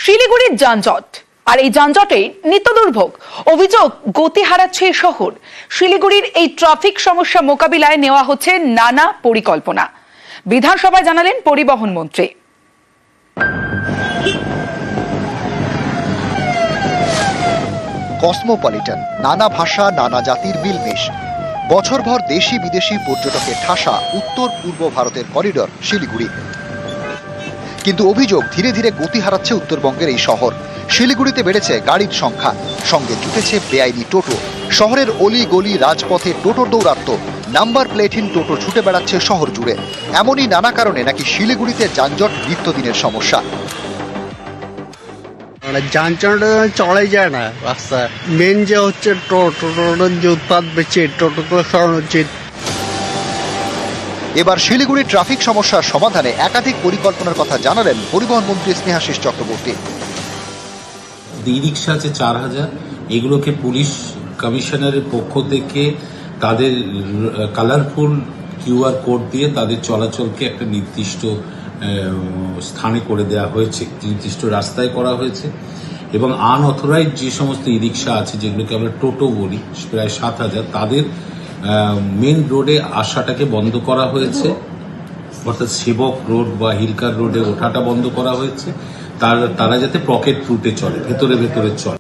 শিলিগুড়ির যানজট আর এই যানজটে নিত্য দুর্ভোগ। অভিযোগ গতি হারাচ্ছে এই শহর। শিলিগুড়ির এই ট্রাফিক সমস্যা মোকাবিলায় নেওয়া হচ্ছে নানা পরিকল্পনা। বিধানসভায় জানালেন পরিবহন মন্ত্রী। কসমোপলিটন, নানা ভাষা নানা জাতির মিলমিশ, বছরভর দেশি বিদেশি পর্যটকের ঠাসা উত্তর পূর্ব ভারতের করিডোর শিলিগুড়ি। কিন্তু অভিযোগ ধীরে ধীরে গতি হারাচ্ছে উত্তরবঙ্গের এই শহর। শিলিগুড়িতে বেড়েছে গাড়ির সংখ্যা, সঙ্গে জুটেছে বেআইনি টোটো। শহরের অলি গলি রাজপথে টোটোর দৌরাত্ম্য, নাম্বার প্লেটহীন টোটো ছুটে বেড়াচ্ছে শহর জুড়ে। এমনই নানা কারণে নাকি শিলিগুড়িতে যানজট নিত্যদিনের সমস্যা। যানজট চলাই যায় না রাস্তা, মেন যে হচ্ছে টোটোর যে উৎপাদ বেশি, টোটোগুলো সরানো উচিত। এবার শিলিগুড়ির ট্রাফিক সমস্যার সমাধানে একাধিক পরিকল্পনার কথা জানালেন পরিবহন মন্ত্রী স্নেহাশিস চক্রবর্তী। ই রিক্সা আছে 4000, এগুলোকে পুলিশ কমিশনারের পক্ষ থেকে তাদের কালারফুল কিউআর কোড দিয়ে তাদের চলাচলকে একটা নির্দিষ্ট স্থানে করে দেওয়া হয়েছে, নির্দিষ্ট রাস্তায় করা হয়েছে। এবং আনঅথরাইজ যে সমস্ত ই রিক্সা আছে, যেগুলোকে আমরা টোটো বলি, প্রায় 7000, তাদের মেন রোডে আসাটাকে বন্ধ করা হয়েছে, অর্থাৎ সেবক রোড বা হিলকার রোডে ওঠাটা বন্ধ করা হয়েছে। তারা যাতে পকেট রুটে চলে, ভেতরে ভেতরে চলে।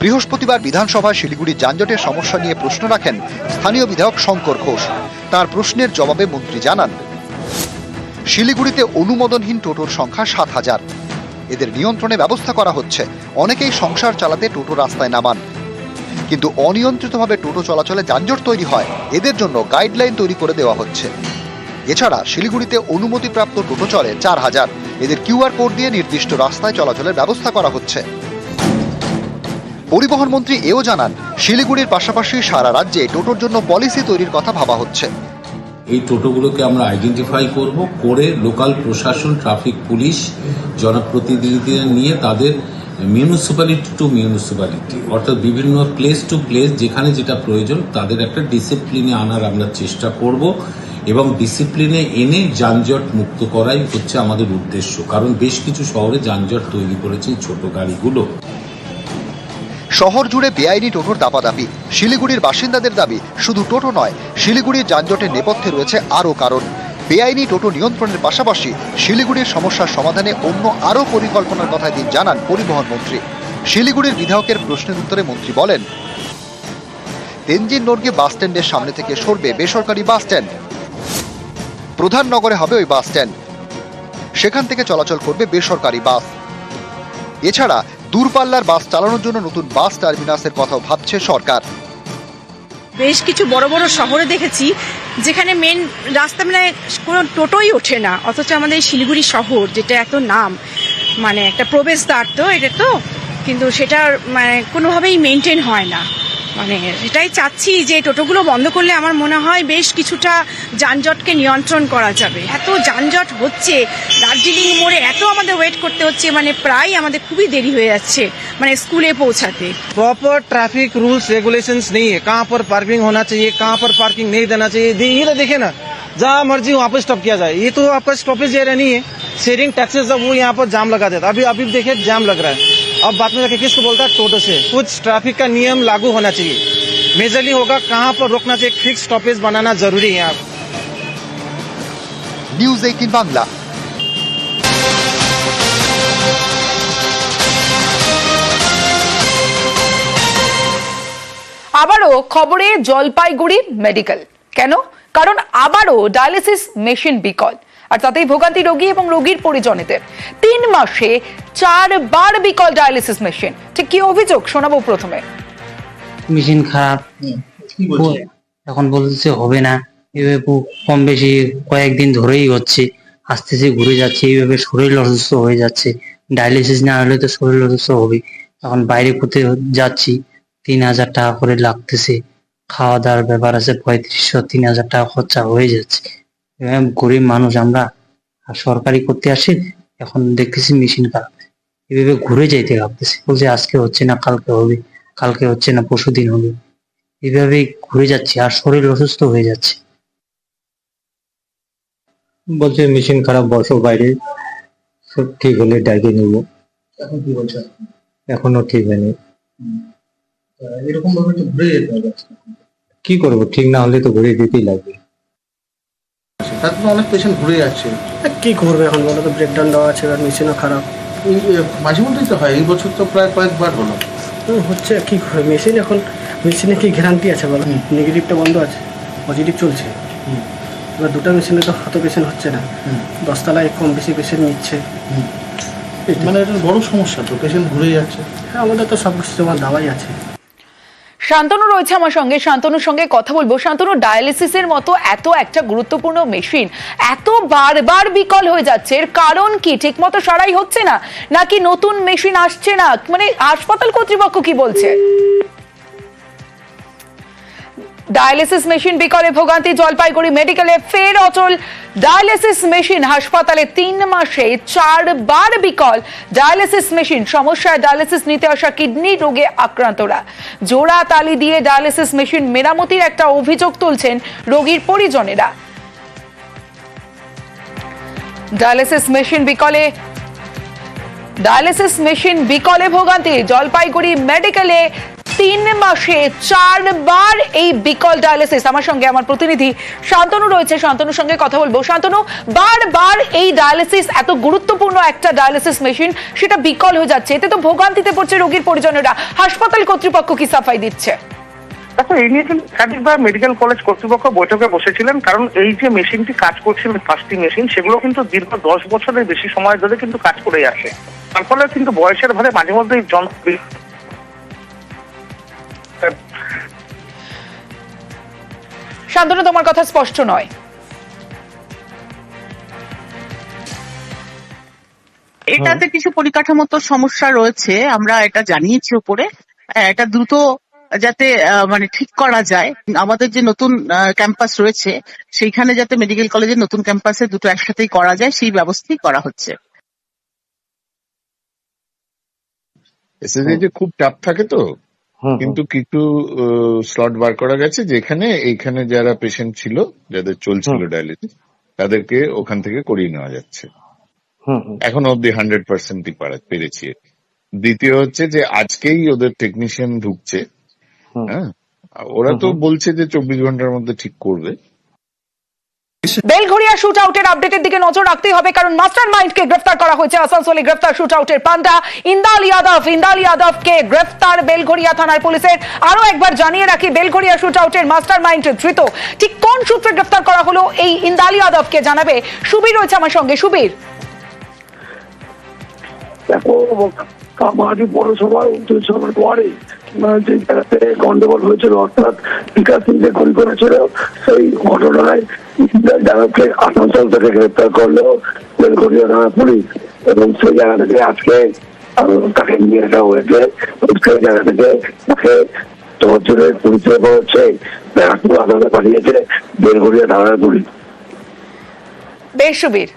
বৃহস্পতিবার বিধানসভায় শিলিগুড়ির যানজটের সমস্যা নিয়ে প্রশ্ন রাখেন স্থানীয় বিধায়ক শঙ্কর ঘোষ। তার প্রশ্নের জবাবে মন্ত্রী জানান, শিলিগুড়িতে অনুমোদনহীন টোটোর সংখ্যা 7000। এদের নিয়ন্ত্রণে ব্যবস্থা করা হচ্ছে। অনেকেই সংসার চালাতে টোটো রাস্তায় নামান, কিন্তু অনিয়ন্ত্রিতভাবে টোটো চলাচলে যানজট তৈরি হয়। এদের জন্য গাইডলাইন তৈরি করে দেওয়া হচ্ছে। এছাড়া শিলিগুড়িতে অনুমতিপ্রাপ্ত টোটো চলে 4000। এদের কিউআর কোড দিয়ে নির্দিষ্ট রাস্তায় চলাচলের ব্যবস্থা করা হচ্ছে। পরিবহন মন্ত্রী এও জানান, শিলিগুড়ির পাশাপাশি সারা রাজ্যে টোটোর জন্য পলিসি তৈরির কথা ভাবা হচ্ছে। এই টোটোগুলোকে আমরা আইডেন্টিফাই করে লোকাল প্রশাসন, ট্রাফিক পুলিশ, জনপ্রতিনিধিদের নিয়ে তাদের মিউনিসিপ্যালিটি টু মিউনিসিপ্যালিটি, অর্থাৎ বিভিন্ন প্লেস টু প্লেস যেখানে যেটা প্রয়োজন তাদের একটা ডিসিপ্লিনে আনার আমরা চেষ্টা করব। এবং ডিসিপ্লিনে এনে যানজট মুক্ত করাই হচ্ছে আমাদের উদ্দেশ্য, কারণ বেশ কিছু শহরে যানজট তৈরি করেছে ছোট গাড়িগুলো। শহর জুড়ে বেআইনি টোটোর দাপাদাপি। শিলিগুড়ির বাসিন্দাদের দাবি, শুধু টোটো নয়, শিলিগুড়ির যানজটের নেপথ্যে রয়েছে আরও কারণ। বেআইনি টোটো নিয়ন্ত্রণের পাশাপাশি শিলিগুড়ির সমস্যার সমাধানে অন্য আরও পরিকল্পনার কথা দিন জানান পরিবহন মন্ত্রী। শিলিগুড়ির বিধায়কের প্রশ্নের উত্তরে মন্ত্রী বলেন, তেনজিং নর্গে বাস স্ট্যান্ডের সামনে থেকে সরবে বেসরকারি বাস স্ট্যান্ড। প্রধান নগরে হবে ওই বাস স্ট্যান্ড, সেখান থেকে চলাচল করবে বেসরকারি বাস। এছাড়া দূরপাল্লার বাস চালানোর জন্য নতুন বাস টার্মিনাসের কথাও ভাবছে সরকার। বেশ কিছু বড় বড় শহরে দেখেছি যেখানে মেন রাস্তা মানে কোনো টোটোই ওঠে না, অথচ আমাদের শিলিগুড়ি শহর যেটা এত নাম, মানে একটা প্রবেশদ্বার তো এটা তো, কিন্তু সেটা মানে কোনোভাবেই মেনটেন হয় না। মানে এটাই চাচ্ছি যে টোটোগুলো বন্ধ করলে আমার মনে হয় বেশ কিছুটা যানজটকে নিয়ন্ত্রণ করা যাবে। এত যানজট হচ্ছে, দার্জিলিং মোড়ে এত আমাদের ওয়েট করতে হচ্ছে, মানে প্রায় আমাদের খুবই দেরি হয়ে যাচ্ছে মানে স্কুলে পৌঁছাতে। प्रॉपर ट्रैफिक रूल्स रेगुलेशंस नहीं है, कहाँ पर पार्किंग होना चाहिए, कहाँ पर पार्किंग नहीं देना चाहिए। ये तो देखे ना, जहाँ मर्जी वहाँ पर स्टॉप किया जाए। ये तो आपका स्टॉपेज एरिया नहीं है, शेयरिंग टैक्सेस वो यहाँ पर जाम लगा देता। अभी देखिए जाम लग रहा है। अब बात में जाके किसको बोलता है, टोटो से। कुछ ट्रैफिक का नियम लागू होना चाहिए, मेजरली होगा कहाँ पर रोकना चाहिए, फिक्स स्टॉपेज बनाना जरूरी है। নিউজ 18 বাংলা। আবারও খবরে জলপাইগুড়ি মেডিকেল। কেন? কারণ আবারও ডায়ালিসিস মেশিন বিকল, আর তাতেই ভোগান্তি রোগী এবং রোগীর পরিজনেদের। 3 মাসে 4 বার বিকল ডায়ালিসিস মেশিন। ঠিক কি অভিযোগ শোনাবো প্রথমে। মেশিন খারাপ, এখন বলতেছে হবে না। এভাবে কম বেশি কয়েকদিন ধরেই হচ্ছে, আসতেছে ঘুরে যাচ্ছে, এইভাবে শরীর অসুস্থ হয়ে যাচ্ছে। ডায়ালিসিস না হলে তো শরীর অসুস্থ হবে। এখন বাইরে করতে যাচ্ছি, 3000 টাকা করে লাগতেছে। খাওয়া দাওয়ার ব্যাপার আছে, 3500-3000 টাকা খরচা হয়ে যাচ্ছে। গরিব মানুষ আমরা, আর সরকারি করতে আসি, এখন দেখতেছি মেশিন খারাপ। এভাবে ঘুরে যাইতে ভাবতেছি, বলছে আজকে হচ্ছে না কালকে হবে, কালকে হচ্ছে না পরশুদিন হবে। এভাবেই ঘুরে যাচ্ছে আর শরীর অসুস্থ হয়ে যাচ্ছে। বলছে মেশিন খারাপ, বসো বাইরে, সব ঠিক হলে ডাইকে নেব। এখন কি বলছে? এখনো ঠিক হয়নি। এরকম ভাবে তো ঘুরে যেতে হবে। কি করব, ঠিক না হলে তো ঘুরে দিতেই লাগবে। তাতে তো অনেক পেশেন্ট ঘুরে যাচ্ছে। কি করবে এখন বলো তো, ব্রেকডাউন দেওয়া আছে আর মেশিনও খারাপ। এই মাঝে মধ্যেই তো হয়, এই বছর তো প্রায় কয়েকবার হলো। হচ্ছে কি করে মেশিন, এখন মেশিনে কি গ্যারান্টি আছে বলো? নেগেটিভটা বন্ধ আছে, পজিটিভ চলছে। এবার দুটো মেশিনে তো অত পেশেন্ট হচ্ছে না, 10 তলায় কম বেশি পেশেন্ট নিচ্ছে। মানে এটা বড় সমস্যা তো, পেশেন্ট ঘুরে যাচ্ছে। হ্যাঁ, আমাদের তো সব কিছু তোমার দাওয়াই আছে। শান্তনু রয়েছে আমার সঙ্গে, শান্তনুর সঙ্গে কথা বলবো। শান্তনু, ডায়ালিসিসের মতো এত একটা গুরুত্বপূর্ণ মেশিন এত বারবার বিকল হয়ে যাচ্ছে, এর কারণ কি? ঠিক মতো সারাই হচ্ছে না, নাকি নতুন মেশিন আসছে না? মানে হাসপাতাল কর্তৃপক্ষ কি বলছে? ডায়ালিসিস মেশিন বিকলে ভোগান্তি জলপাইগুড়ি মেডিকেলে, ফের অচল ডায়ালিসিস মেশিন। হাসপাতালে 3 মাসে 4 বার বিকল ডায়ালিসিস মেশিন। সমস্যায় ডায়ালিসিস নিতে আসা কিডনি রোগে আক্রান্তরা। জোড়া তালি দিয়ে ডায়ালিসিস মেশিন মেরামতির একটা অভিযোগ তুলছেন রোগীর পরিজনেরা। ডায়ালিসিস মেশিন বিকলে ভোগান্তি জলপাইগুড়ি মেডিকেলে। 3 মাসে 4 বার এই বিকল ডায়ালিসিস। আমার সঙ্গে আমার প্রতিনিধি শান্তনু রয়েছে, শান্তনুর সঙ্গে কথা বলবো। শান্তনু, বারবার এই ডায়ালিসিস, এত গুরুত্বপূর্ণ একটা ডায়ালিসিস মেশিন, সেটা বিকল হয়ে যাচ্ছে, এতে তো ভোগান্তিতে পড়ছে রোগীর পরিজনেরা। হাসপাতাল কর্তৃপক্ষ কি সাফাই দিচ্ছে? দেখো, এই নিয়ে কিন্তু একাধিকবার মেডিকেল কলেজ কর্তৃপক্ষ বৈঠকে বসেছিলেন, কারণ এই যে মেশিনটি কাজ করছিল, 5টি মেশিন, সেগুলো কিন্তু দীর্ঘ 10 বছরের বেশি সময় ধরে কিন্তু কাজ করে আসে। তার ফলে কিন্তু বয়সের ভারে মাঝে মধ্যেই শান্তনু, তোমার কথা স্পষ্ট নয়। এটাতে কিছু পরিকাঠামোগত সমস্যা রয়েছে, আমরা এটা জানিয়েছি উপরে। এটা দ্রুত যাতে মানে ঠিক করা যায়। আমাদের যে নতুন ক্যাম্পাস রয়েছে সেইখানে যাতে মেডিকেল কলেজের নতুন ক্যাম্পাসে দুটো একসাথেই করা যায় সেই ব্যবস্থাই করা হচ্ছে। এসএসএইচ খুব টাফ থাকে তো, কিন্তু কিছু স্লট বার করা গেছে যেখানে এইখানে যারা পেশেন্ট ছিল, যাদের চলছিল ডায়ালিসিস, তাদেরকে ওখান থেকে করিয়ে নেওয়া যাচ্ছে। এখন অব্দি 100%ই পেরেছি। দ্বিতীয় হচ্ছে যে আজকেই ওদের টেকনিশিয়ান ঢুকছে। হ্যাঁ, ওরা তো বলছে যে 24 ঘন্টার মধ্যে ঠিক করবে। বেলঘরিয়া শুট আউটের আপডেটের দিকে নজর রাখতেই হবে, কারণ মাস্টার মাইন্ডকে গ্রেফতার করা হয়েছে। আসানসোলে গ্রেফতার শুট আউটের পান্ডা ইন্দাল ইয়াদবকে গ্রেফতার বেলঘরিয়া থানার পুলিশের। আরো একবার জানিয়ে রাখি, বেলঘরিয়া শুট আউটের মাস্টার মাইন্ড ধৃত। ঠিক কোন সূত্রে গ্রেফতার করা হলো এই ইন্দাল ইয়াদবকে জানাবে সুবীর রয়েছে আমার সঙ্গে। সুবীর, দেখো, কামারহাটি পৌরসভার 29 নম্বর ওয়ার্ডে যে জায়গাতে গন্ডগোল হয়েছিল, অর্থাৎ বিকাশ সিং যে গুলি করেছিল, সেই ঘটনায় যাদবকে আসানসোল থেকে গ্রেপ্তার করলো বেলঘরিয়া থানা পুলিশ। এবং সেই জায়গা থেকে আজকে তাকে নিয়ে আসা হয়েছে। সেই জায়গা থেকে তাকে তহসিলের পুলিশে হচ্ছে আদালতে পাঠিয়েছে বেলঘরিয়া থানার পুলিশ। বেশ সুবীর।